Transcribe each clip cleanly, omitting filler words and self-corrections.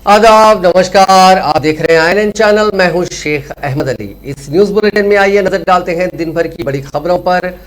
आदाब, नमस्कार। आप देख रहे हैं आईएनएन चैनल। मैं हूं शेख अहमद अली। इस न्यूज बुलेटिन में आइए नजर डालते हैं दिन भर की बड़ी खबरों पर।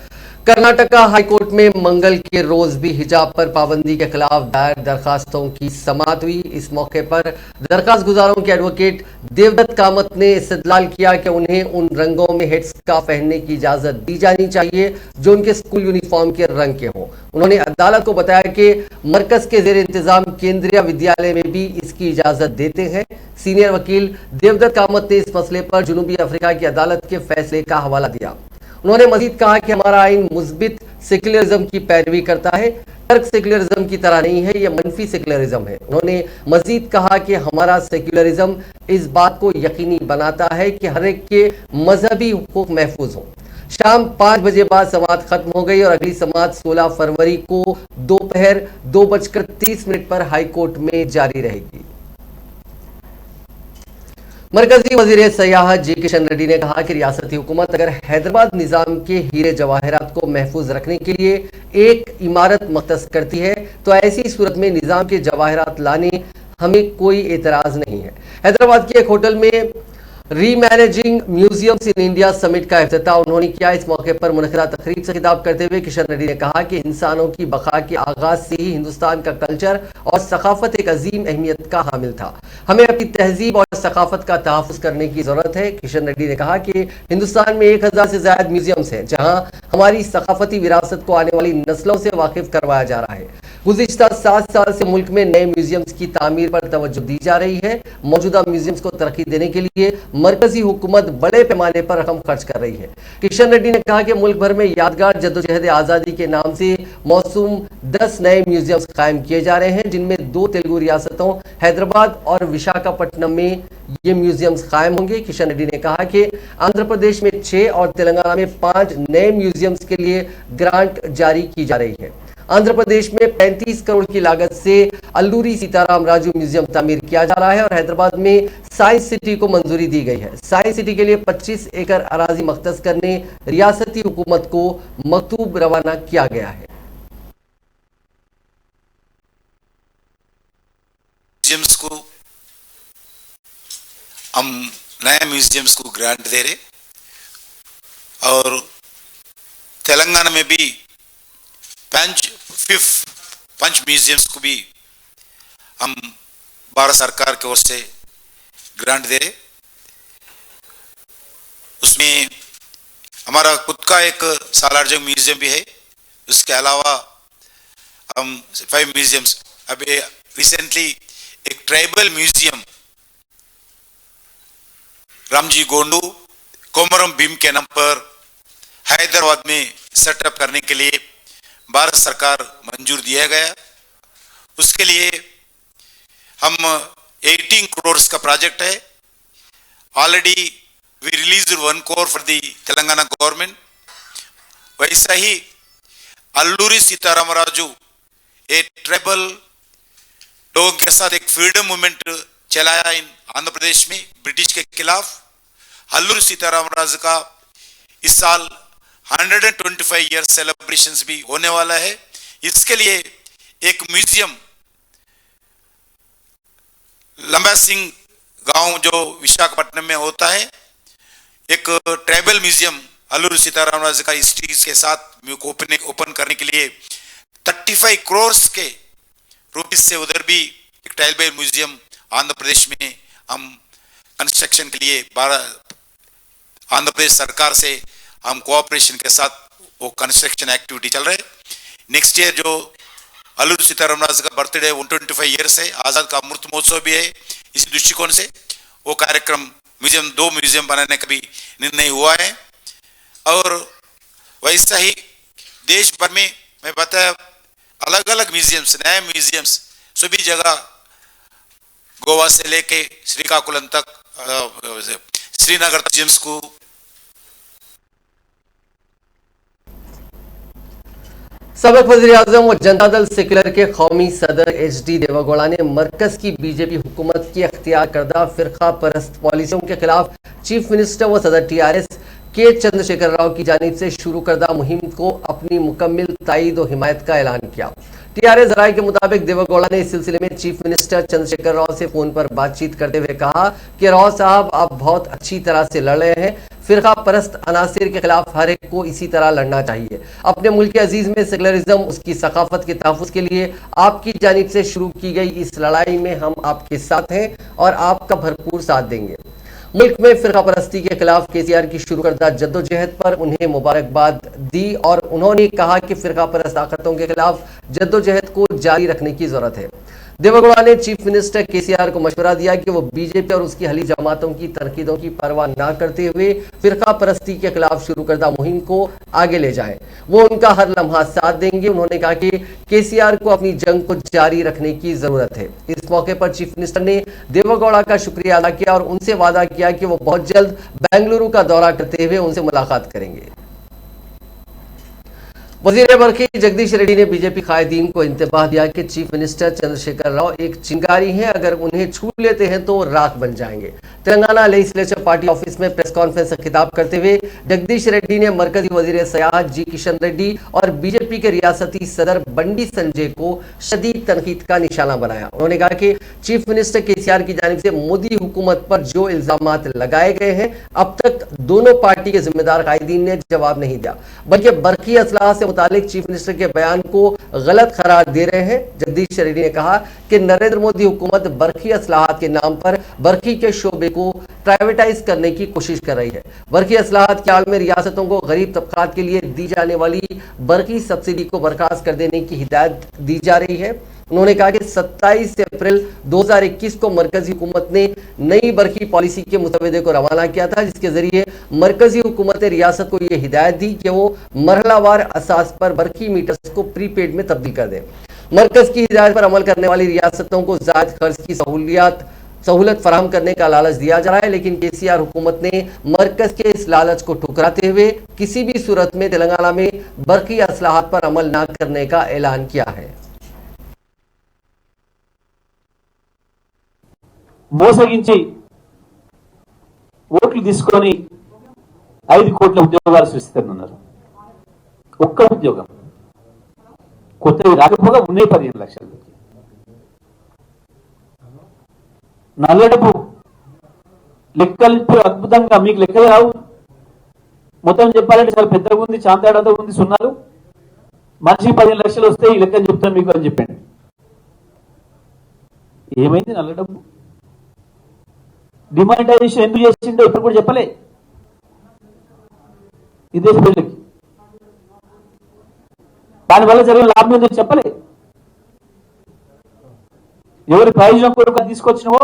कर्नाटका हाईकोर्ट में मंगल के रोज भी हिजाब पर पाबंदी के खिलाफ दायर दरखास्तों की समाअत हुई। इस मौके पर दरखास्त गुजारों के एडवोकेट देवदत्त कामत ने इस्तदलाल किया कि उन्हें उन रंगों में हेडस्कार्फ पहनने की इजाजत दी जानी चाहिए जो उनके स्कूल यूनिफॉर्म के रंग के हों। उन्होंने अदालत को बताया कि मरकज के जेर इंतजाम केंद्रीय विद्यालय में भी इसकी इजाजत देते हैं। सीनियर वकील देवदत्त कामत ने इस मसले पर जनूबी अफ्रीका की अदालत के फैसले का हवाला दिया। उन्होंने मजीद कहा कि हमारा आइन मुस्बित सेक्युलरिज्म की पैरवी करता है, तर्क सेक्युलरिज्म की तरह नहीं है, यह मनफी सेक्युलरिज्म है। उन्होंने मजीद कहा कि हमारा सेक्युलरिज्म इस बात को यकीनी बनाता है कि हर एक के मजहबी हुकूक महफूज हों। शाम 5 बजे बाद समाअत खत्म हो गई और अगली समाअत 16 फरवरी को दोपहर 2:30 पर हाईकोर्ट में जारी रहेगी। मरकजी वजीर सयाहत जी किशन रेड्डी ने कहा कि रियासती हुकूमत अगर हैदराबाद निजाम के हीरे जवाहरात को महफूज रखने के लिए एक इमारत मख्तस करती है तो ऐसी सूरत में निजाम के जवाहरात लाने हमें कोई एतराज नहीं है। हैदराबाद के एक होटल में रीमैनेजिंग म्यूजियम्स इन इंडिया समिट का इफ्तिताह उन्होंने किया। इस मौके पर मुनक़िदा तकरीब से खिताब करते हुए किशन रेड्डी ने कहा कि इंसानों की बका के आगाज से ही हिंदुस्तान का कल्चर और सकाफत एक अजीम अहमियत का हामिल था। हमें अपनी तहजीब और सकाफत का तहफ़्फ़ुज़ करने की ज़रूरत है। किशन रेड्डी ने कहा कि हिंदुस्तान में 1000 से ज़्यादा म्यूजियम्स हैं जहाँ हमारी सकाफती विरासत को आने वाली नस्लों से वाकिफ करवाया जा रहा है। गुज़िश्ता 7 साल से मुल्क में नए म्यूजियम्स की तामीर पर तवज्जो दी जा रही है। मौजूदा म्यूजियम्स को तरक्की देने के लिए मरकजी हुकूमत बड़े पैमाने पर रकम खर्च कर रही है। किशन रेड्डी ने कहा कि मुल्क भर में यादगार जद्दोजहद आज़ादी के नाम से मौसूम 10 नए म्यूजियम्स कायम किए जा रहे हैं, जिनमें 2 तेलुगु रियासतों हैदराबाद और विशाखापट्टनम में ये म्यूजियम्स कायम होंगे। किशन रेड्डी ने कहा कि आंध्र प्रदेश में 6 और तेलंगाना में 5 नए म्यूजियम्स के लिए ग्रांट जारी की जा रही है। आंध्र प्रदेश में 35 करोड़ की लागत से अल्लूरी सीताराम राजू म्यूजियम तामीर किया जा रहा है और हैदराबाद में साइंस सिटी को मंजूरी दी गई है। साइंस सिटी के लिए 25 एकड़ अराजी मख्तस करने रियासती हुकूमत को मकतूब रवाना किया गया है। म्यूजियम्स को हम नए म्यूजियम्स को ग्रांट दे रहे और तेलंगाना में भी 5 म्यूजियम्स को भी हम भारत सरकार की ओर से ग्रांट दे रहे। उसमें हमारा खुद का एक सालारजंग म्यूजियम भी है। उसके अलावा हम 5 म्यूजियम्स, अभी रिसेंटली एक ट्राइबल म्यूजियम रामजी गोंडू कोमरम भीम के नाम पर हैदराबाद में सेटअप करने के लिए भारत सरकार मंजूर दिया गया। उसके लिए हम 18 करोड़ का प्रोजेक्ट है। Already we release 1 crore for the Telangana government. वैसा ही अल्लूरी सीताराम राजू एक ट्राइबल लोगों के साथ एक फ्रीडम मूवमेंट चलाया इन आंध्र प्रदेश में ब्रिटिश के खिलाफ। अल्लूरी सीताराम राजू का इस साल 125 ईयर सेलिब्रेशंस भी होने वाला है। इसके लिए एक म्यूजियम लंबा सिंह गांव जो विशाखापट्टनम में होता है, एक ट्राइबल म्यूजियम अल्लूरी सीताराम राजू का हिस्ट्री के साथ ओपन करने के लिए 35 करोड़ के रुपीस से उधर भी एक ट्राइबल म्यूजियम आंध्र प्रदेश में हम कंस्ट्रक्शन के लिए आंध्र प्रदेश सरकार से हम कोऑपरेशन के साथ वो कंस्ट्रक्शन एक्टिविटी चल रहे। नेक्स्ट ईयर जो अल्लूरी सीताराम राजू का बर्थडे 125 ईयर्स है, आज़ाद का अमृत महोत्सव भी है। इसी दृष्टिकोण से वो कार्यक्रम म्यूजियम 2 म्यूजियम बनाने का भी निर्णय हुआ है। और वैसा ही देश भर में मैं बताया अलग अलग म्यूजियम्स, नए म्यूजियम्स सभी जगह गोवा से लेके श्रीकाकुलम तक, श्रीनगर म्यूजियम्स को। सबक वज़ीर आज़म व जनता दल सेक्युलर के कौमी सदर HD देवेगौड़ा ने मरकज की बीजेपी हुकूमत की अख्तियार करदा फिरका परस्त पॉलिसियों के खिलाफ चीफ मिनिस्टर व सदर TRS के चंद्रशेखर राव की जानिब से शुरू करदा मुहिम को अपनी मुकम्मल तायीद और हिमायत का ऐलान किया। टीआरएस राय के मुताबिक देवेगौड़ा ने इस सिलसिले में चीफ मिनिस्टर चंद्रशेखर राव से फोन पर बातचीत करते हुए कहा कि राव साहब आप बहुत अच्छी तरह से लड़ रहे हैं, फिरका परस्त अनासिर के खिलाफ हर एक को इसी तरह लड़ना चाहिए। अपने मुल्क के अजीज में सेकुलरिज्म, उसकी सकाफत के तहफ़्फ़ुज़ के लिए आपकी जानिब से शुरू की गई इस लड़ाई में हम आपके साथ हैं और आपका भरपूर साथ देंगे। मुल्क में फिरका परस्ती के खिलाफ केसीआर की शुरू करदा जद्दोजहद पर उन्हें मुबारकबाद दी और उन्होंने कहा कि फिरका परस्त ताकतों के खिलाफ जद्दोजहद को जारी रखने की जरूरत है। देवेगौड़ा ने चीफ मिनिस्टर केसीआर को मशवरा दिया कि वो बीजेपी और उसकी हली जमातों की तनकीदों की परवाह न करते हुए फिरका परस्ती के खिलाफ शुरू करदा मुहिम को आगे ले जाएं। वो उनका हर लम्हा साथ देंगे। उन्होंने कहा कि केसीआर को अपनी जंग को जारी रखने की जरूरत है। इस मौके पर चीफ मिनिस्टर ने देवेगौड़ा का शुक्रिया अदा किया और उनसे वादा किया कि वो बहुत जल्द बेंगलुरु का दौरा करते हुए उनसे मुलाकात करेंगे। वजीर बरखी जगदीश रेड्डी ने बीजेपी कायदीन को इंतबाह दिया कि चीफ मिनिस्टर चंद्रशेखर राव एक चिंगारी हैं, अगर उन्हें छू लेते हैं तो राख बन जाएंगे। तेलंगाना लेजिस्लेचर पार्टी ऑफिस में प्रेस कॉन्फ्रेंस से खिताब करते हुए जगदीश रेड्डी ने मरकजी वजीर सयाहत जी किशन रेड्डी और बीजेपी के रियासती सदर बंडी संजय को शदीद तनकीद का निशाना बनाया। उन्होंने कहा कि चीफ मिनिस्टर केसीआर की जानिब से मोदी हुकूमत पर जो इल्जामात लगाए गए हैं, अब तक दोनों पार्टी के जिम्मेदार कायदीन ने जवाब नहीं दिया, बल्कि बरखी असलाह से मुतालिक चीफ मिनिस्टर के बयान को गलत करार दे रहे हैं। जगदीश रेड्डी ने कहा कि नरेंद्र मोदी हुकूमत बरखी असलाहत के नाम पर बरखी के शोबे को प्राइवेटाइज करने की कोशिश कर रही है। बरखी असलाहत के आड़ में रियासतों को गरीब तबकात के लिए दी जाने वाली बरखी सब्सिडी को बर्खास्त कर देने की हिदायत दी जा रही है। उन्होंने कहा कि 27 अप्रैल 2021 को मरकजी हुकूमत ने नई बरखी पॉलिसी के मुसवदे को रवाना किया था, जिसके जरिए मरकजी हुकूमत ने रियासत को यह हिदायत दी कि वो मरहलावार असास पर बरखी मीटर्स को प्रीपेड में तब्दील कर दें। मरकज की हिदायत पर अमल करने वाली रियासतों को ज़ायद खर्च की सहूलत फराहम करने का लालच दिया जा रहा है, लेकिन केसीआर हुकूमत ने मरकज के इस लालच को ठुकराते हुए किसी भी सूरत में तेलंगाना में बरखी असलाहत पर अमल न करने का ऐलान किया है। మోసగించి ఓట్లు తీసుకొని 5 కోట్ల ఉద్యోగాలు సృష్టిస్తున్నారు. ఒక్క ఉద్యోగం కొత్తవి రాకపోగా ఉన్నాయి 15 లక్షలు. నల్లడపు లెక్కలు అద్భుతంగా మీకు లెక్కలు రావు. మొత్తం చెప్పాలంటే చాలా పెద్దగా ఉంది, చాంతాడంతో ఉంది సున్నాలు. మనిషికి 15 లక్షలు వస్తే ఈ లెక్కని చెప్తాను మీకు అని చెప్పండి. ఏమైంది నల్లడపు? డిమానిటైజేషన్ ఎందుకు చేసిండో ఇప్పుడు కూడా చెప్పలే ఈ దేశ ప్రజలకి. దానివల్ల జరిగిన లాభం ఏంటో చెప్పలే. ఎవరి ప్రయోజనం కొరకు తీసుకొచ్చినవో.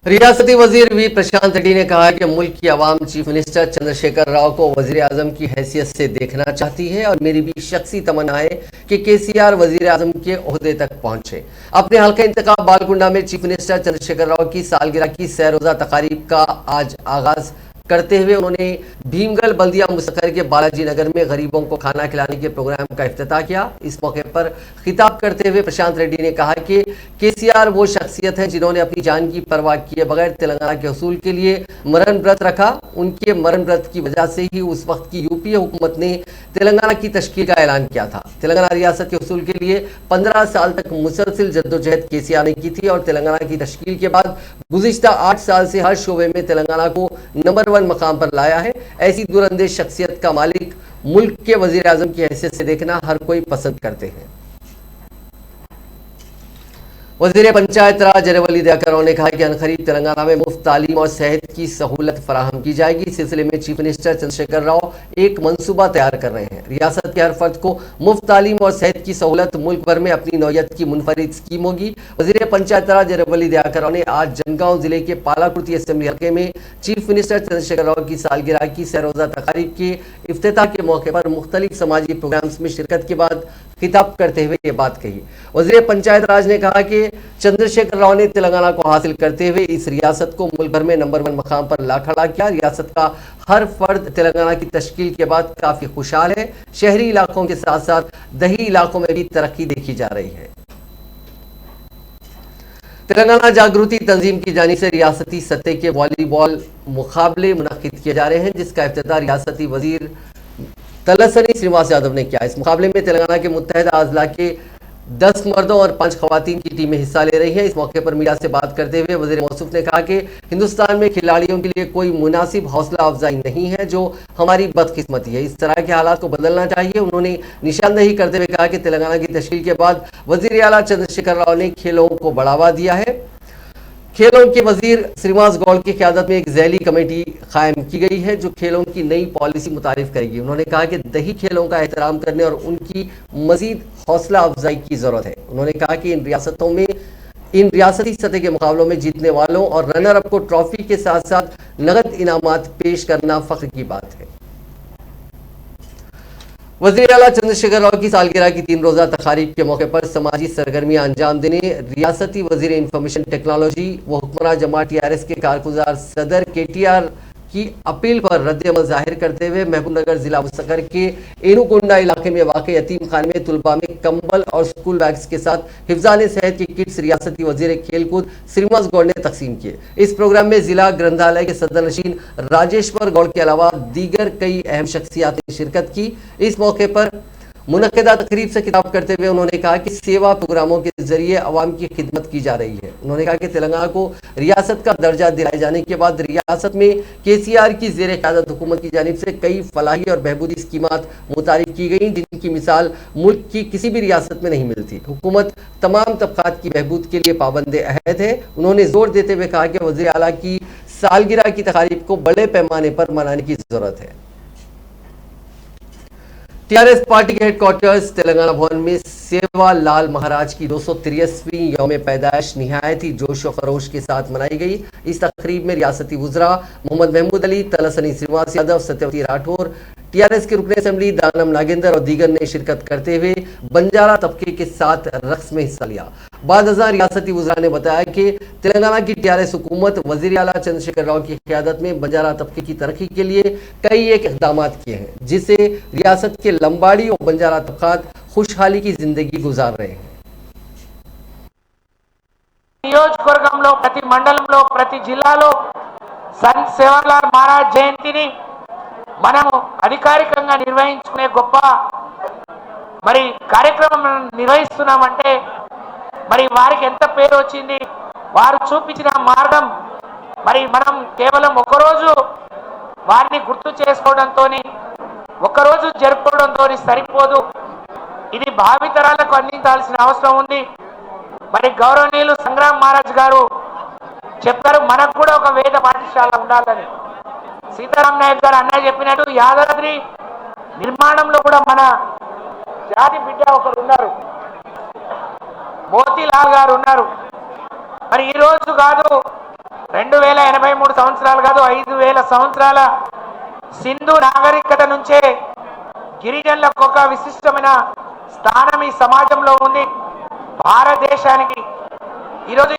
रियासती वजीर वी प्रशांत रेड्डी ने कहा कि मुल्क की आवाम चीफ मिनिस्टर चंद्रशेखर राव को वजीर आजम की हैसियत से देखना चाहती है और मेरी भी शख्सी तमन्ना है कि केसीआर वजीर आजम के ओहदे तक पहुंचे। अपने हल्का इंतखाब बालकुंडा में चीफ मिनिस्टर चंद्रशेखर राव की सालगिरह की सैरोजा तकारीब का आज आगाज करते हुए उन्होंने भीमगल बल्दिया मुस्तकर के बालाजी नगर में गरीबों को खाना खिलाने के प्रोग्राम का इफ्तिताह किया। इस मौके पर खिताब करते हुए प्रशांत रेड्डी ने कहा कि केसीआर वो शख्सियत है जिन्होंने अपनी जान की परवाह किए बगैर तेलंगाना के उसूल के लिए मरण व्रत रखा। उनके मरण व्रत की वजह से ही उस वक्त की यूपीए हुकूमत ने तेलंगाना की तश्कील का ऐलान किया था। तेलंगाना रियासत के उसूल के लिए 15 साल तक मुसलसिल जद्दोजहद केसीआर ने की थी और तेलंगाना की तश्कील के बाद गुज़िश्ता 8 साल से हर शोबे में तेलंगाना को नंबर 1 मकाम पर लाया है। ऐसी दूरंदेश शख्सियत का मालिक मुल्क के वजीर आजम की हैसियत से देखना हर कोई पसंद करते हैं। वजीर पंचायत राज अरवली दयाकर ने कहा कि अनखरीब तेलंगाना में मुफ्त तालीम और सेहत की सहूलत फराहम की जाएगी। इस सिलसिले में चीफ मिनिस्टर चंद्रशेखर राव एक मंसूबा तैयार कर रहे हैं। रियासत के हर फर्द को मुफ्त तालीम और सेहत की सहूलत मुल्क भर में अपनी नौयत की मुनफरिद स्कीम होगी। वजीर पंचायत राज अरवली दयाकर ने आज जनगांव जिले के पालाकुर्ती असेंबली हल्के में चीफ मिनिस्टर चंद्रशेखर राव की सालगिरह की सैरोजा तकारीब के इफ्तिताह के मौके पर मुख्तलिफ समाजी प्रोग्राम्स में शिरकत के बाद खिताब करते हुए ये बात कही। वजीर पंचायत राज ने कहा कि चंद्रशेखर राव ने तेलंगाना को हासिल करते हुए इस रियासत को मुल्क भर में नंबर 1 मकाम पर ला खड़ा किया। रियासत का हर फर्द तेलंगाना की तश्कील के बाद काफी खुशहाल है। शहरी इलाकों के साथ साथ दही इलाकों में भी तरक्की देखी जा रही है। तेलंगाना जागृति तंजीम की जानिब से रियासती सतह के वॉलीबॉल मुकाबले मुनक्किद किए जा रहे हैं, जिसका इफ्तिताह रियासती वजीर तलसनी श्रीनिवास यादव ने किया। इस मुकाबले में तेलंगाना के मुत्तहिदा अजला के 10 मर्दों और 5 खवातीन की टीमें हिस्सा ले रही हैं। इस मौके पर मीडिया से बात करते हुए वजीर मौसूफ ने कहा कि हिंदुस्तान में खिलाड़ियों के लिए कोई मुनासिब हौसला अफजाई नहीं है, जो हमारी बदकिस्मती है। इस तरह के हालात को बदलना चाहिए। उन्होंने निशानदेही करते हुए कहा कि तेलंगाना की तश्कील के बाद वजीर आला चंद्रशेखर राव ने खेलों को बढ़ावा दिया है। खेलों के वजीर श्रीनिवास गौड़ की क़यादत में एक ज़ैली कमेटी कायम की गई है जो खेलों की नई पॉलिसी मुतारिफ करेगी। उन्होंने कहा कि दही खेलों का एहतराम करने और उनकी मजीद हौसला अफजाई की ज़रूरत है। उन्होंने कहा कि इन रियासती सतह के मुकाबलों में जीतने वालों और रनर अप को ट्रॉफी के साथ साथ नगद इनामात पेश करना फख्र की बात है। वज़ीर आला चंद्रशेखर राव की सालगिरह की 3 रोज़ा तकारीब के मौके पर समाजी सरगर्मियां अंजाम देने रियासती वज़ीर इंफॉर्मेशन टेक्नोलॉजी व हुक्मरान जमात TRS के कारगुजार सदर KTR की अपील पर रद्द-ए-अमल जाहिर करते हुए महबूबनगर जिला मुस्तकर के एनुकोंडा इलाके में वाक़े यतीम खाने में तुलबा में कंबल और स्कूल बैग्स के साथ हिफ्ज़ान सेहत की किट्स रियासती वज़ीर खेलकूद श्रीनिवास गौड़ ने तकसीम किए। इस प्रोग्राम में जिला ग्रंथालय के सदर नशीन राजेश्वर गौड़ के अलावा दीगर कई अहम शख्सियात ने शिरकत की। इस मौके पर मुनक्किदा तकरीब से खिताब करते हुए उन्होंने कहा कि सेवा प्रोग्रामों के जरिए अवाम की खिदमत की जा रही है। उन्होंने कहा कि तेलंगाना को रियासत का दर्जा दिलाए जाने के बाद रियासत में KCR की ज़ेर क़यादत हुकूमत की जानिब से कई फलाही और बहबूदी स्कीमात मुतारिफ की गई जिनकी मिसाल मुल्क की किसी भी रियासत में नहीं मिलती। हुकूमत तमाम तबकात की बहबूद के लिए पाबंद अहद है। उन्होंने जोर देते हुए कहा कि वज़ीर आला की सालगिरह की तकारीब को बड़े पैमाने पर मनाने की जरूरत है। TRS पार्टी के हेडक्वार्टर्स तेलंगाना भवन में सेवा लाल महाराज की 263वीं यौम पैदाइश निहायत ही जोश व खरोश के साथ मनाई गई। इस तकरीब में रियासती वुज़रा मोहम्मद महमूद अली, तलसनी श्रीनिवास यादव, सत्यवती राठौर, TRS के रुकन असेंबली दानम नागेंद्र और दीगर ने शिरकत करते हुए बंजारा तबके के साथ रक्स में हिस्सा लिया। बाद रियासती वुज़रा ने बताया कि तेलंगाना की TRS हुकूमत वज़ीर आला चंद्रशेखर राव की क़यादत में बंजारा तबके की तरक्की के लिए कई एक इक़दाम किए हैं जिससे रियासत के लंबाड़ी और बंजारा तबकात खुशहाली की जिंदगी गुजार रहे हैं। నియోజకవర్గంలో ప్రతి మండలంలో ప్రతి జిల్లాలో సంత్ సేవాలాల్ మహారాజ్ జయంతిని మనము అధికారికంగా నిర్వహించుకునే గొప్ప మరి కార్యక్రమం నిర్వహిస్తున్నామంటే మరి వారికి ఎంత పేరు వచ్చింది, వారు చూపించిన మార్గం మరి మనం కేవలం ఒక రోజు వారిని గుర్తు చేసుకోవడంతోని ఒక రోజు జరుపుకోవడంతోని సరిపోదు, ఇది భావితరాలకు అందించాల్సిన అవసరం ఉంది। మరి గౌరవనీయులు సంగ్రామ్ మహారాజ్ గారు చెప్పారు మనకు కూడా ఒక వేద పాఠశాల ఉండాలని। సీతారాం నాయక్ గారు అన్నయ్య చెప్పినట్టు యాదాద్రి నిర్మాణంలో కూడా మన జాతి బిడ్డ ఒకరు ఉన్నారు, మోతీలాల్ గారు ఉన్నారు। మరి ఈ రోజు కాదు 2083 సంవత్సరాలు కాదు 5000 సంవత్సరాల సింధు నాగరికత నుంచే గిరిజనులకు ఒక విశిష్టమైన స్థానం ఈ సమాజంలో ఉంది। భారతదేశానికి ఈరోజు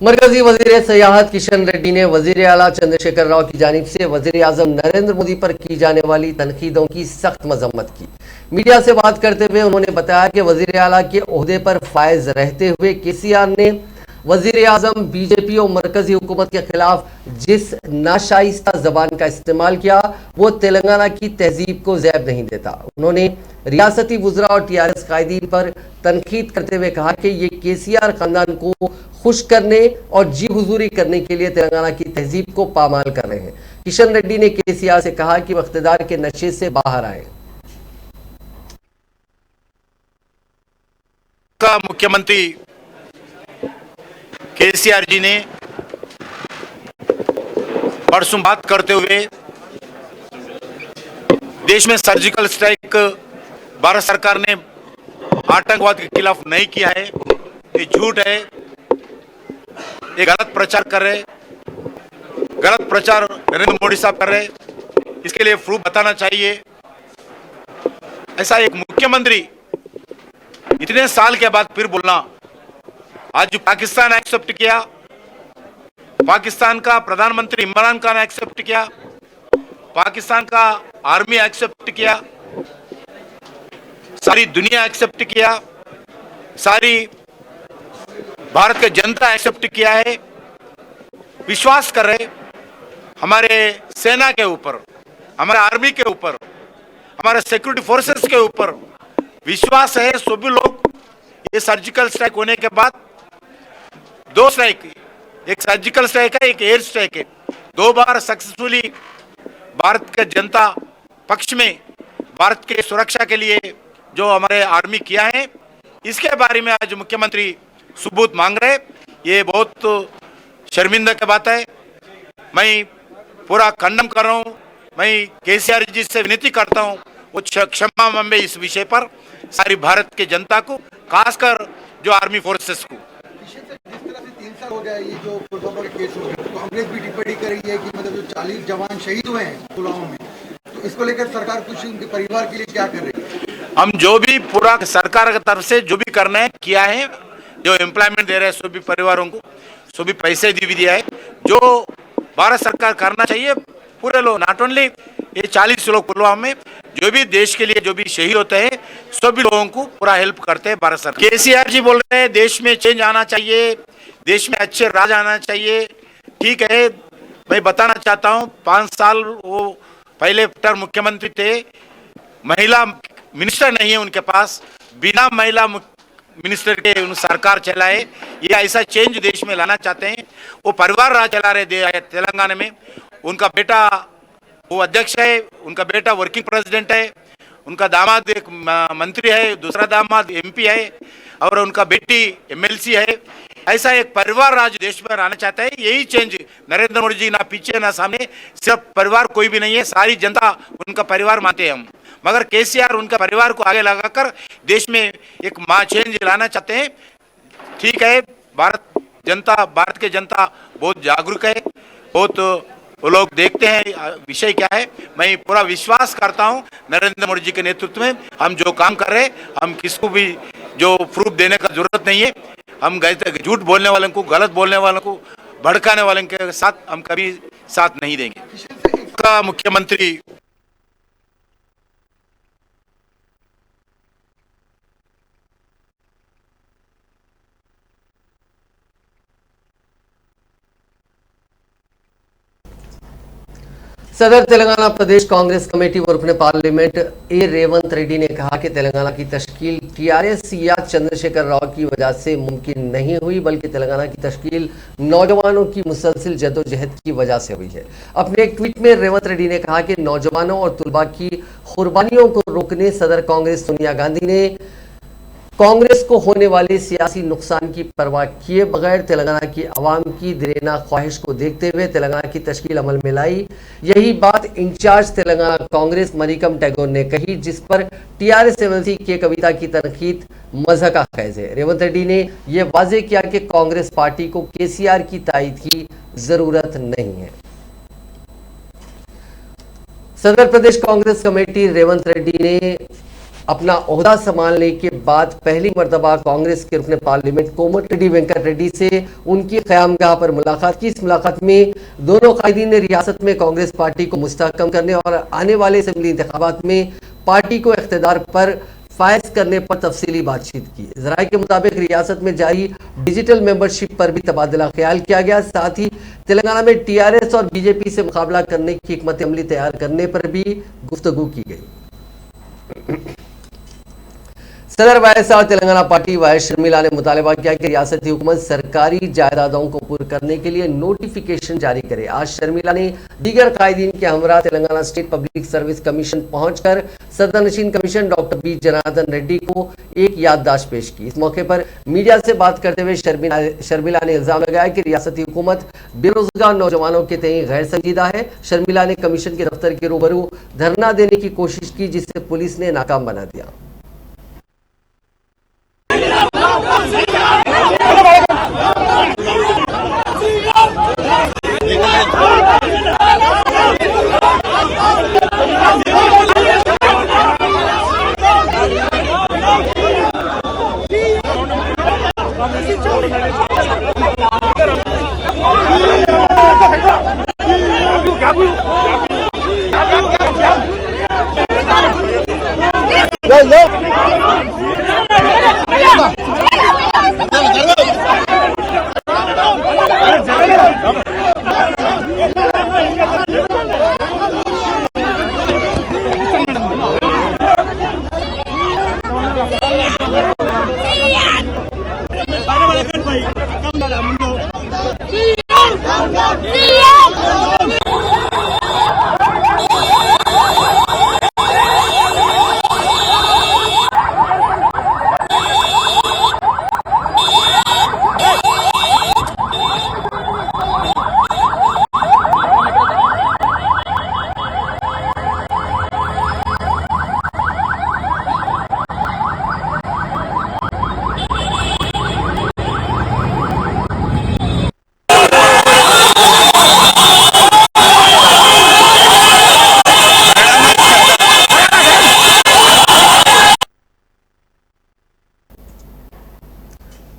मरकजी वजीर सयाहत किशन रेड्डी ने वजीर आला चंद्रशेखर राव की जानिब से वजीर आजम नरेंद्र मोदी पर की जाने वाली तनकीदों की सख्त मजम्मत की। मीडिया से बात करते हुए उन्होंने बताया कि वजीर आला के ओहदे पर फायज रहते हुए KCR ने वजीर आजम BJP और मरकजी हुकूमत के खिलाफ जिस नाशाइस्ता जबान का इस्तेमाल किया वो तेलंगाना की तहजीब को ज़ैब नहीं देता। उन्होंने रियासती वुज़रा और TRS कायदीन पर तनकीद करते हुए कहा कि ये KCR खानदान को खुश करने और जी हुजूरी करने के लिए तेलंगाना की तहजीब को पामाल कर रहे हैं। किशन रेड्डी ने KCR से कहा कि वह इख्तिदार के नशे से बाहर आए। का मुख्यमंत्री KCR जी ने परसों बात करते हुए देश में सर्जिकल स्ट्राइक भारत सरकार ने आतंकवाद के खिलाफ नहीं किया है, ये झूठ है, ये गलत प्रचार कर रहे, गलत प्रचार नरेंद्र मोदी साहब कर रहे, इसके लिए प्रूफ बताना चाहिए। ऐसा एक मुख्यमंत्री इतने साल के बाद फिर बोलना, आज जो पाकिस्तान एक्सेप्ट किया, पाकिस्तान का प्रधानमंत्री इमरान खान एक्सेप्ट किया, पाकिस्तान का आर्मी एक्सेप्ट किया, सारी दुनिया एक्सेप्ट किया, सारी भारत की जनता एक्सेप्ट किया है, विश्वास कर रहे, हमारे सेना के ऊपर, हमारे आर्मी के ऊपर, हमारे सिक्योरिटी फोर्सेस के ऊपर विश्वास है। सभी लोग ये सर्जिकल स्ट्राइक होने के बाद 2 स्ट्राइक, एक सर्जिकल स्ट्राइक है, एक एयर स्ट्राइक है, 2 बार सक्सेसफुली भारत के जनता पक्ष में भारत के सुरक्षा के लिए जो हमारे आर्मी किया है, इसके बारे में आज मुख्यमंत्री सबूत मांग रहे। ये बहुत शर्मिंदा की बात है। मैं पूरा खंडन कर रहा हूँ। मैं केसीआर जी से विनती करता हूँ वो क्षमा मांगे इस विषय पर सारी भारत के जनता को, खासकर जो आर्मी फोर्सेस को। जिस तरह से 3 साल हो गया ये जो पुलवामा का केस हो गया, तो कांग्रेस भी टिप्पणी कर रही है कि मतलब जो 40 जवान शहीद हुए हैं पुलवामा में, तो इसको लेकर सरकार कुछ उनके परिवार के लिए क्या कर रही है? हम जो भी पूरा सरकार की तरफ से जो भी करना है किया है, जो एम्प्लॉयमेंट दे रहे हैं सभी परिवारों को, सभी पैसे भी दिया है। जो भारत सरकार करना चाहिए पूरे लोग, नॉट ओनली ये 40 लोग पुलवामा में, जो भी देश के लिए जो भी शहीद होते हैं सभी लोगों को पूरा हेल्प करते हैं भारत सरकार। केसीआर जी बोल रहे हैं देश में चेंज आना चाहिए, देश में अच्छे राज आना चाहिए। ठीक है, मैं बताना चाहता हूँ 5 साल वो पहले टर्म मुख्यमंत्री थे, महिला मिनिस्टर नहीं है उनके पास, बिना महिला मिनिस्टर के उन सरकार चलाए। ये ऐसा चेंज देश में लाना चाहते हैं। वो परिवार राज चला रहे तेलंगाना में। उनका बेटा वो अध्यक्ष है, उनका बेटा वर्किंग प्रेसिडेंट है, उनका दामाद एक मंत्री है, दूसरा दामाद एमपी है और उनका बेटी एमएलसी है। ऐसा एक परिवार राज देश में आना चाहता है। यही चेंज नरेंद्र मोदी जी ना पीछे ना सामने, सिर्फ परिवार कोई भी नहीं है, सारी जनता उनका परिवार मानते हैं हम। मगर केसीआर उनका परिवार को आगे लगाकर देश में एक चेंज लाना चाहते हैं। ठीक है, भारत के जनता बहुत जागरूक है, बहुत वो लोग देखते हैं विषय क्या है। मैं पूरा विश्वास करता हूं नरेंद्र मोदी जी के नेतृत्व में हम जो काम कर रहे हैं, हम किसको भी जो प्रूफ देने का जरूरत नहीं है। हम झूठ बोलने वालों को, गलत बोलने वालों को, भड़काने वालों के साथ हम कभी साथ नहीं देंगे। का मुख्यमंत्री सदर तेलंगाना प्रदेश कांग्रेस कमेटी व रुकने पार्लियामेंट ए रेवंत रेड्डी ने कहा कि तेलंगाना की तश्कील टीआरएस या चंद्रशेखर राव की वजह से मुमकिन नहीं हुई, बल्कि तेलंगाना की तश्कील नौजवानों की मुसलसिल जद्दोजहद की वजह से हुई है। अपने एक ट्वीट में रेवंत रेड्डी ने कहा कि नौजवानों और तुलबा की कुर्बानियों को रोकने सदर कांग्रेस सोनिया गांधी ने कांग्रेस को होने वाले सियासी नुकसान की परवाह किए बगैर तेलंगाना की आवाम की दिलेना ख्वाहिश को देखते हुए तेलंगाना की तश्कील अमल में लाई। यही बात इंचार्ज तेलंगाना कांग्रेस मरिकम टैगोर ने कही, जिस पर टीआरएस एमएलसी के कविता की तनकीद मज़ाक़ खैज है। रेवंत रेड्डी ने यह वाजे किया कि कांग्रेस पार्टी को केसीआर की तायद की जरूरत नहीं है। सदर प्रदेश कांग्रेस कमेटी रेवंत रेड्डी ने अपना ओहदा संभालने के बाद पहली मर्तबा कांग्रेस के रुकने पार्लियामेंट कोमटिरेड्डी वेंकट रेड्डी से उनकी क़यामगाह पर मुलाकात की। इस मुलाकात में दोनों कायदीन ने रियासत में कांग्रेस पार्टी को मुस्तहकम करने और आने वाले असेंबली इंतखाबात में पार्टी को इख्तिदार पर फायज करने पर तफसीली बातचीत की। ज़राए के मुताबिक रियासत में जारी डिजिटल मेंबरशिप पर भी तबादला ख्याल किया गया। साथ ही तेलंगाना में टीआरएस और बीजेपी से मुकाबला करने की हिकमत अमली तैयार करने पर भी गुफ्तगू की गई। सदर YSR Telangana party YS Sharmila ने मुतालबा किया कि रियासती हुकूमत सरकारी जायदादों को पूरा करने के लिए नोटिफिकेशन जारी करे। आज शर्मिला ने दीगर कायदीन के हमरा Telangana state public service commission पहुंचकर सदरनशीन commission doctor B Janardhan Reddy को एक याददाश्त पेश की। इस मौके पर मीडिया से बात करते हुए शर्मिला ने इल्जाम लगाया कि रियासती हुकूमत बेरोजगार नौजवानों के तय गैर संजीदा है। शर्मिला ने कमीशन के दफ्तर के रूबरू धरना देने की कोशिश की, जिसे पुलिस ने नाकाम बना दिया।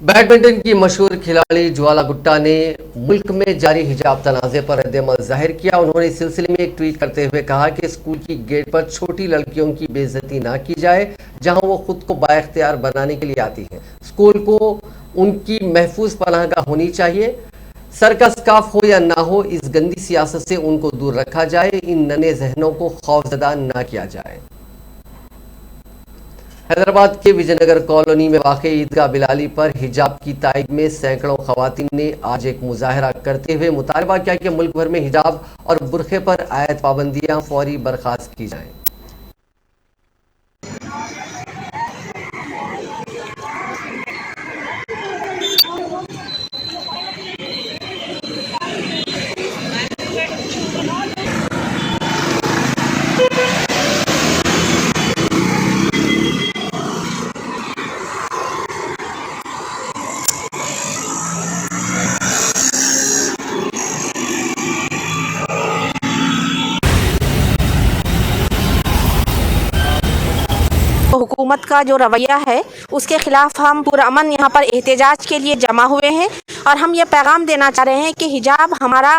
बैडमिंटन की मशहूर खिलाड़ी ज्वाला गुट्टा ने मुल्क में जारी हिजाब तनाज़े पर रद्द-ए-अमल जाहिर किया। उन्होंने इस सिलसिले में एक ट्वीट करते हुए कहा कि स्कूल की गेट पर छोटी लड़कियों की बेइज्जती ना की जाए जहां वो खुद को बाइख्तियार बनाने के लिए आती हैं। स्कूल को उनकी महफूज पनाहगाह होनी चाहिए। सर का स्काफ हो या ना हो, इस गंदी सियासत से उनको दूर रखा जाए। इन नन्हे जहनों को खौफजदा ना किया जाए। हैदराबाद के विजयनगर कॉलोनी में वाक़ ईदगाह बिलाली पर हिजाब की तायद में सैकड़ों खवातीन ने आज एक मुजाहरा करते हुए मुतालबा किया कि मुल्क भर में हिजाब और बुरखे पर आयत पाबंदियां फौरी बर्खास्त की जाएं। हुकूमत का जो रवैया है उसके खिलाफ हम पुरअमन यहाँ पर एहतजाज के लिए जमा हुए हैं और हम ये पैगाम देना चाह रहे हैं कि हिजाब हमारा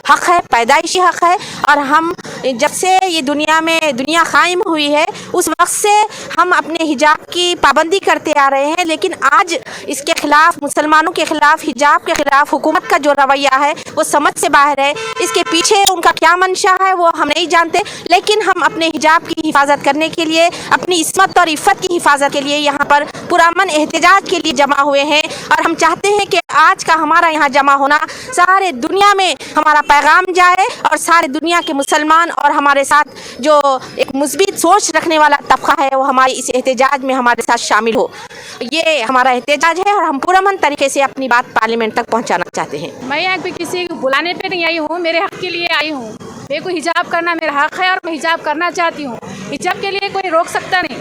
हक़ है, पैदाइशी हक़ है। और हम जब से ये दुनिया कायम हुई है उस वक्त से हम अपने हिजाब की पाबंदी करते आ रहे हैं, लेकिन आज इसके खिलाफ, मुसलमानों के खिलाफ, हिजाब के खिलाफ हुकूमत का जो रवैया है वो समझ से बाहर है। इसके पीछे उनका क्या मंशा है वो हम नहीं जानते, लेकिन हम अपने हिजाब की हिफाजत करने के लिए, अपनी इस्मत और इफ़्फ़त की हिफाजत के लिए यहाँ पर पुरअमन एहतजाज के लिए जमा हुए हैं। और हम चाहते हैं कि आज का हमारा यहाँ जमा होना सारे दुनिया में हमारा पैगाम जाए और सारे दुनिया के मुसलमान और हमारे साथ जो एक मुस्बित सोच रखने वाला तबका है वो हमारे इस एहतजाज में हमारे साथ शामिल हो। ये हमारा एहतजाज है और हम पुरअमन तरीके से अपनी बात पार्लियामेंट तक पहुँचाना चाहते हैं। मैं यहाँ पे किसी को बुलाने पे नहीं आई हूँ, मेरे हक़ के लिए आई हूँ। मेरे को हिजाब करना मेरा हक़ है और मैं हिजाब करना चाहती हूँ। हिजाब के लिए कोई रोक सकता नहीं।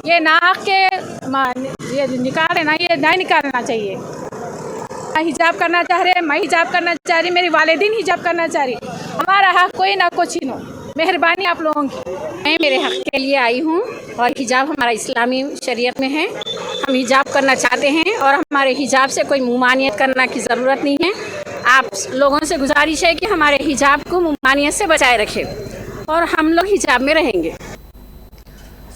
ये नाहक के ये निकाले ना, ये नहीं निकालना चाहिए। मैं हिजाब करना चाह रहे, मैं हिजाब करना चाह रही, मेरी वालिदीन हिजाब करना चाह रही। हमारा हक़ कोई ना को छीनो। मेहरबानी आप लोगों की। मैं मेरे हक़ के लिए आई हूँ और हिजाब हमारा इस्लामी शरीयत में है। हम हिजाब करना चाहते हैं और हमारे हिजाब से कोई मुमानियत करना की ज़रूरत नहीं है। आप लोगों से गुजारिश है कि हमारे हिजाब को मुमानियत से बचाए रखें और हम लोग हिजाब में रहेंगे।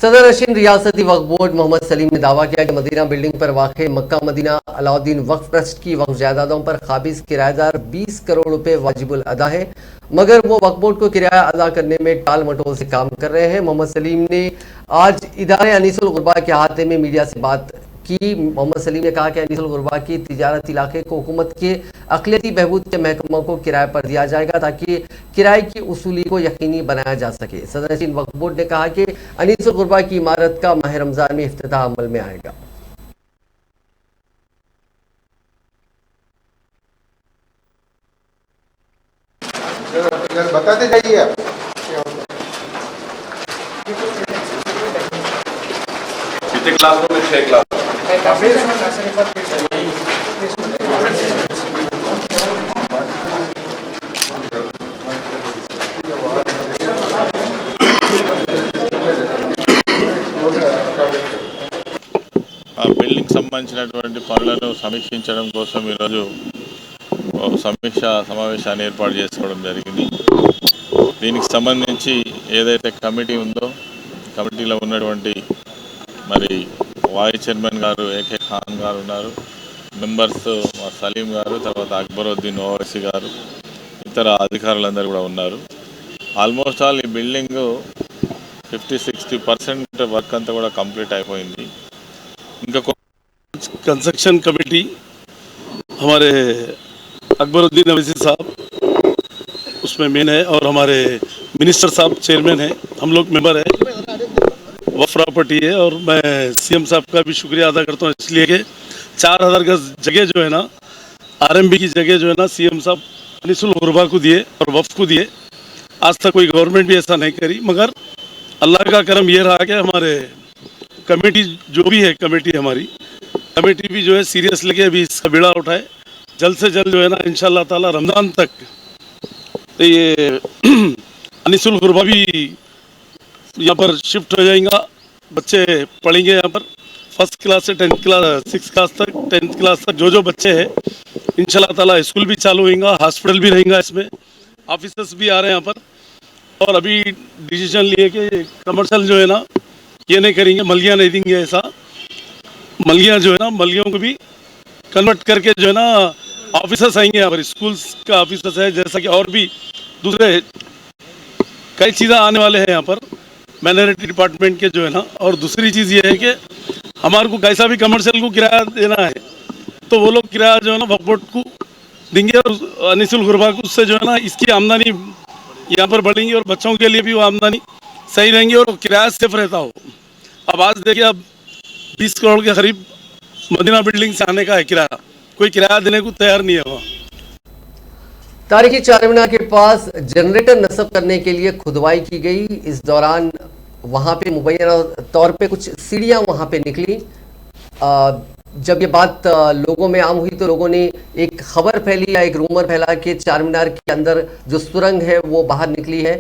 सदर नशीन रियासती वक्फ बोर्ड मोहम्मद सलीम ने दावा किया कि मदीना बिल्डिंग पर वाक़ मक्का मदीना अलाउद्दीन वक्फ ट्रस्ट की वक्फ जायदादों पर काबिज किराएदार 20 करोड़ रुपए वाजिबुल अदा है, मगर वो वक्फ बोर्ड को किराया अदा करने में टाल मटोल से काम कर रहे हैं। मोहम्मद सलीम ने आज इदारे अनीसुल गुरबा के अहाते में मीडिया से बात की। मोहम्मद सलीम ने कहा कि अनीसुल गुरबा की तिजारत इलाके को हुकूमत के अक़लियती बहबूद के महकमों को किराए पर दिया जाएगा ताकि किराए की उसूली को यकीनी बनाया जा सके। सदर नशीन वक्फ बोर्ड ने कहा कि अनीसुल गुरबा की इमारत का माह रमज़ान में इफ्तिताह अमल में आएगा। बताते जाइए आप। कितने क्लास में? 6 क्लास। బిల్డింగ్ సంబంధించినటువంటి పనులను సమీక్షించడం కోసం ఈరోజు సమీక్షా సమావేశాన్ని ఏర్పాటు చేసుకోవడం జరిగింది. దీనికి సంబంధించి ఏదైతే కమిటీ ఉందో కమిటీలో ఉన్నటువంటి మరి వైస్ చైర్మన్ గారు ఏకే ఖాన్ గారు ఉన్నారు, మెంబర్స్ సలీం గారు, తర్వాత అక్బరుద్దీన్ ఓవైసీ గారు, ఇతర అధికారులందరూ కూడా ఉన్నారు. ఆల్మోస్ట్ ఆల్ ఈ బిల్డింగ్ 50-60% వర్క్ అంతా కూడా కంప్లీట్ అయిపోయింది. ఇంకా कंस्ट्रक्शन कमेटी हमारे अकबरुद्दीन ओवैसी साहब उसमें मेन है और हमारे मिनिस्टर साहब चेयरमैन हैं, हम लोग मेंबर हैं। वक्फ प्रॉपर्टी है और मैं सीएम साहब का भी शुक्रिया अदा करता हूँ इसलिए कि 4000 गज जगह जो है ना, आरएमबी की जगह जो है ना, सीएम साहब अनीसुल गुरबा को दिए और वक्फ को दिए। आज तक कोई गवर्नमेंट भी ऐसा नहीं करी, मगर अल्लाह का करम ये रहा कि हमारे कमेटी जो भी है, कमेटी भी जो है सीरियस लगे, अभी इसका बीड़ा उठाए, जल्द से जल्द जो है ना इंशाअल्लाह ताला रमज़ान तक तो ये अनीसुल गुरबा भी यहाँ पर शिफ्ट हो जाएगा, बच्चे पढ़ेंगे यहाँ पर, फर्स्ट क्लास से 10th क्लास 6th क्लास तक 10th क्लास तक जो बच्चे हैं इंशाल्लाह ताला स्कूल भी चालू होगा, हॉस्पिटल भी रहेगा, इसमें ऑफिसर्स भी आ रहे हैं यहाँ पर। और अभी डिसीजन लिए कि कमर्शियल जो है ना ये नहीं करेंगे, मलिया नहीं देंगे। ऐसा मलिया जो है ना मलियों को भी कन्वर्ट करके जो है ना ऑफिसर्स आएंगे यहाँ पर, स्कूल्स का ऑफिसर्स है, जैसा कि और भी दूसरे कई चीज़ें आने वाले हैं यहाँ पर माइनॉरिटी डिपार्टमेंट के जो है ना। और दूसरी चीज़ ये है कि हमारे को कैसा भी कमर्शियल को किराया देना है तो वो लोग किराया जो है ना वक्फ को देंगे और अनिसुल गुरबा को, उससे जो है ना इसकी आमदनी यहाँ पर बढ़ेंगी और बच्चों के लिए भी वो आमदनी सही रहेंगी और किराया सेफ रहता हो। अब आज देखिए, अब 20 करोड़ के करीब मदीना बिल्डिंग से आने का है किराया, कोई किराया देने को तैयार नहीं है वहाँ। तारीखी चारमीनार के पास जनरेटर नस्ब करने के लिए खुदवाई की गई। इस दौरान वहां पे मुबैना तौर पे कुछ सीढ़ियां वहां पे निकली। जब ये बात लोगों में आम हुई तो लोगों ने एक खबर फैली या एक रूमर फैला कि चारमीनार के अंदर जो सुरंग है वो बाहर निकली है।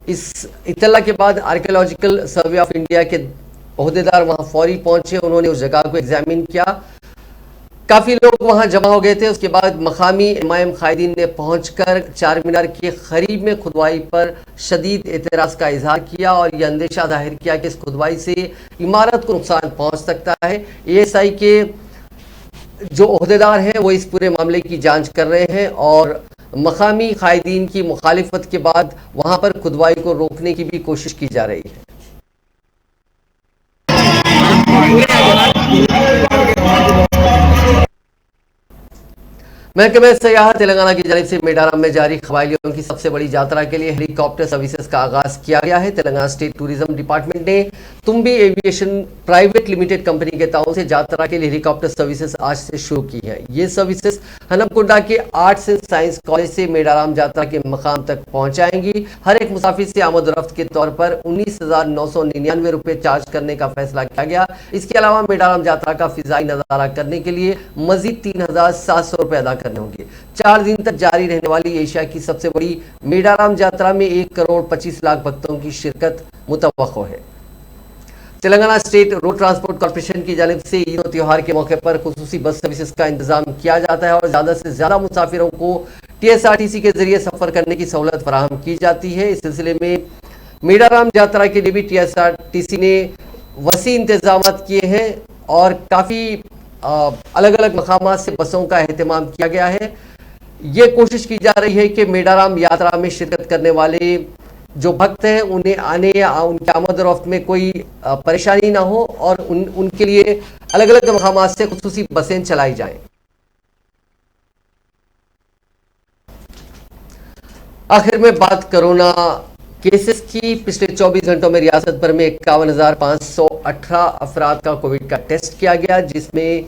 इस इत्तला के बाद आर्कियोलॉजिकल सर्वे ऑफ इंडिया के ओहदेदार वहां फौरी पहुंचे, उन्होंने उस जगह को एग्जामिन किया। काफ़ी लोग वहां जमा हो गए थे। उसके बाद मकामी इमाम कायदीन ने पहुंचकर चारमीनार के करीब में खुदवाई पर शदीद एतराज़ का इजहार किया और यह अंदेशा जाहिर किया कि इस खुदवाई से इमारत को नुकसान पहुंच सकता है। ASI के जो ओहदेदार हैं वो इस पूरे मामले की जांच कर रहे हैं और मकामी कायदीन की मुखालिफत के बाद वहां पर खुदवाई को रोकने की भी कोशिश की जा रही है। महकमे सयाहत तेलंगाना की जानिब से मेडाराम में जारी कबायलियों की सबसे बड़ी यात्रा के लिए हेलीकॉप्टर सर्विसेज का आगाज किया गया है। तेलंगाना स्टेट टूरिज्म डिपार्टमेंट ने तुम्बी एविएशन प्राइवेट लिमिटेड कंपनी के ताउन से यात्रा के लिए हेलीकॉप्टर सर्विसेज आज से शुरू की है। ये सर्विसेज हनमकुंडा के आर्ट्स एंड साइंस कॉलेज से मेडाराम यात्रा के मकाम तक पहुंचाएंगी। हर एक मुसाफिर से आमद रफ्त के तौर पर 19,999 रुपए चार्ज करने का फैसला किया गया। इसके अलावा मेडाराम यात्रा का फिजाई नजारा करने के लिए मजीद 3,700 रुपए अदा करने होंगे। 4 दिन तक जारी रहने वाली एशिया की सबसे बड़ी मेडाराम यात्रा में 1 करोड़ 25 लाख भक्तों की शिरकत मुतवक्को है। Telangana state road transport corporation की जानिब से ईद और त्योहार के मौके पर खुसूसी बस सर्विसेज का इंतजाम किया जाता है और ज्यादा से ज्यादा मुसाफिरों को TSRTC के जरिए सफर करने की सहूलत फराहम की जाती है। इस सिलसिले में मेडाराम यात्रा के लिए भी TSRTC ने वसी इंतजाम किए हैं और काफी अलग अलग मकामात से बसों का एहतमाम किया गया है। ये कोशिश की जा रही है कि मेडाराम यात्रा में शिरकत करने वाले जो भक्त हैं उन्हें आने या उनके आमद रफ्त में कोई परेशानी ना हो और उनके लिए अलग अलग मकामात से खुसूसी बसें चलाई जाएं। आखिर में बात कोरोना केसेस की। पिछले 24 घंटों में रियासत भर में 51,518 अफराद का कोविड का टेस्ट किया गया, जिसमें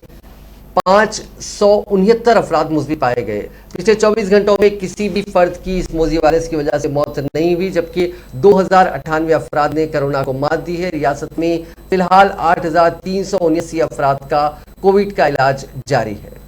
569 अफराद मुस्बत पाए गए। पिछले 24 घंटों में किसी भी फर्द की इस मोजी वायरस की वजह से मौत नहीं हुई, जबकि 2098 अफराद ने कोरोना को मात दी है। रियासत में फिलहाल 8,379 अफराद का कोविड का इलाज जारी है।